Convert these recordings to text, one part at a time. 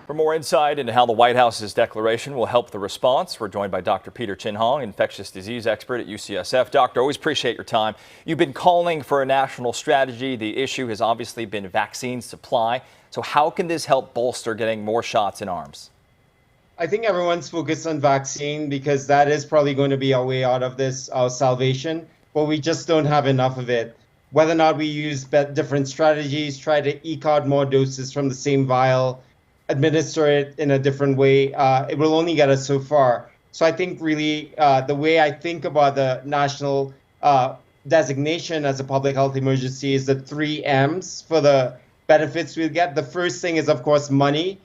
For more insight into how the White House's declaration will help the response, we're joined by Dr. Peter Chin-Hong, infectious disease expert at UCSF. Doctor, always appreciate your time. You've been calling for a national strategy. The issue has obviously been vaccine supply. So how can this help bolster getting more shots in arms? I think everyone's focused on vaccine because that is probably going to be our way out of this, our salvation, but we just don't have enough of it. Whether or not we use different strategies, try to eke out more doses from the same vial, administer it in a different way, it will only get us so far. So I think really the way I think about the national designation as a public health emergency is the 3 M's for the benefits we'll get. The first thing is, of course, money.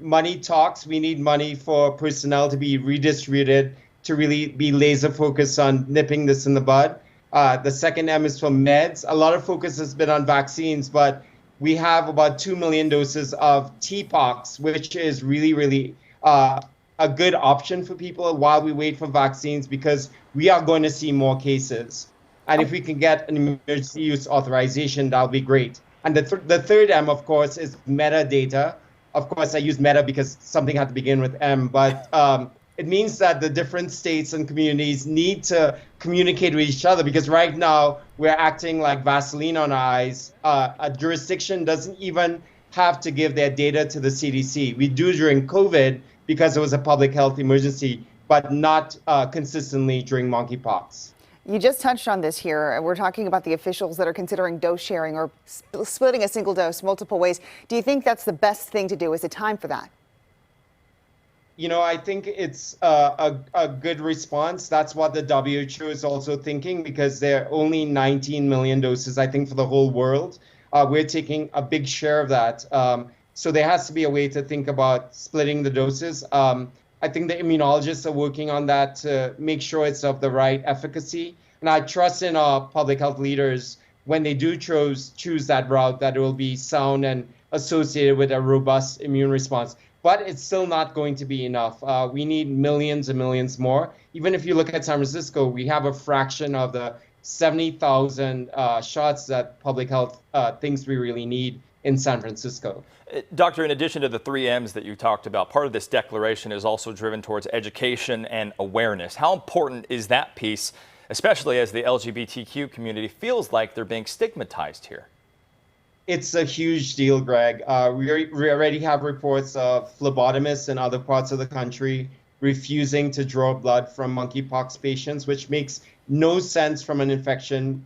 Money talks. We need money for personnel to be redistributed to really be laser focused on nipping this in the bud. The second M is for meds. A lot of focus has been on vaccines, but we have about 2 million doses of TPOX, which is really a good option for people while we wait for vaccines, because we are going to see more cases. And if we can get an emergency use authorization, that'll be great. And the third M, of course, is metadata. Of course, I use meta because something had to begin with M, but it means that the different states and communities need to communicate with each other, because right now we're acting like Vaseline on our eyes. A jurisdiction doesn't even have to give their data to the CDC. We do during COVID because it was a public health emergency, but not consistently during monkeypox. You just touched on this here. We're talking about the officials that are considering dose sharing or splitting a single dose multiple ways. Do you think that's the best thing to do? Is it time for that? You know, I think it's a good response. That's what the WHO is also thinking, because there are only 19 million doses, I think, for the whole world. We're taking a big share of that. So there has to be a way to think about splitting the doses. I think the immunologists are working on that to make sure it's of the right efficacy. And I trust in our public health leaders, when they do choose that route, that it will be sound and associated with a robust immune response. But it's still not going to be enough. We need millions and millions more. Even if you look at San Francisco, we have a fraction of the 70,000 shots that public health thinks we really need in San Francisco. Doctor, in addition to the 3 M's that you talked about, part of this declaration is also driven towards education and awareness. How important is that piece, especially as the LGBTQ community feels like they're being stigmatized here? It's a huge deal, Greg. We already have reports of phlebotomists in other parts of the country refusing to draw blood from monkeypox patients, which makes no sense from an infection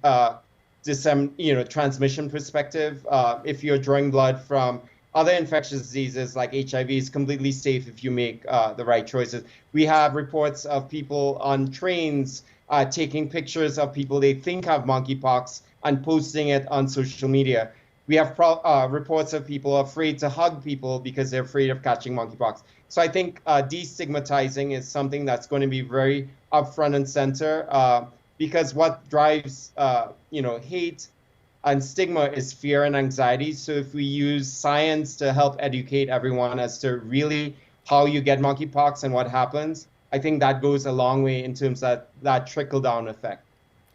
transmission perspective. If you're drawing blood from other infectious diseases like HIV, it's completely safe if you make the right choices. We have reports of people on trains taking pictures of people they think have monkeypox and posting it on social media. We have reports of people afraid to hug people because they're afraid of catching monkeypox. So I think destigmatizing is something that's going to be very upfront and center, because what drives hate and stigma is fear and anxiety. So if we use science to help educate everyone as to really how you get monkeypox and what happens, I think that goes a long way in terms of that trickle-down effect.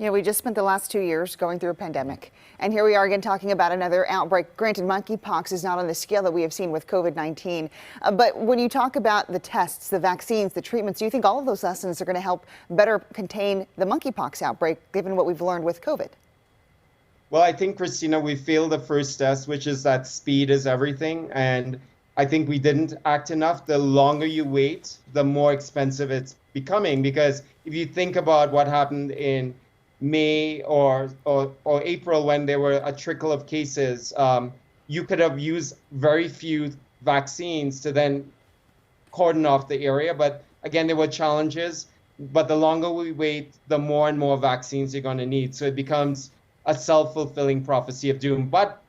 Yeah, we just spent the last 2 years going through a pandemic, and here we are again talking about another outbreak. Granted, monkeypox is not on the scale that we have seen with COVID-19, but when you talk about the tests, the vaccines, the treatments, do you think all of those lessons are going to help better contain the monkeypox outbreak, given what we've learned with COVID? Well, I think, Christina, we failed the first test, which is that speed is everything, and I think we didn't act enough. The longer you wait, the more expensive it's becoming, because if you think about what happened in May or April, when there were a trickle of cases, you could have used very few vaccines to then cordon off the area. But again, there were challenges. But the longer we wait, the more and more vaccines you're going to need. So it becomes a self-fulfilling prophecy of doom. But,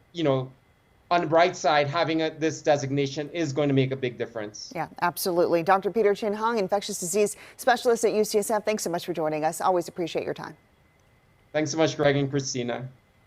on the bright side, having this designation is going to make a big difference. Yeah, absolutely. Dr. Peter Chin-Hong, infectious disease specialist at UCSF, thanks so much for joining us. Always appreciate your time. Thanks so much, Greg and Christina.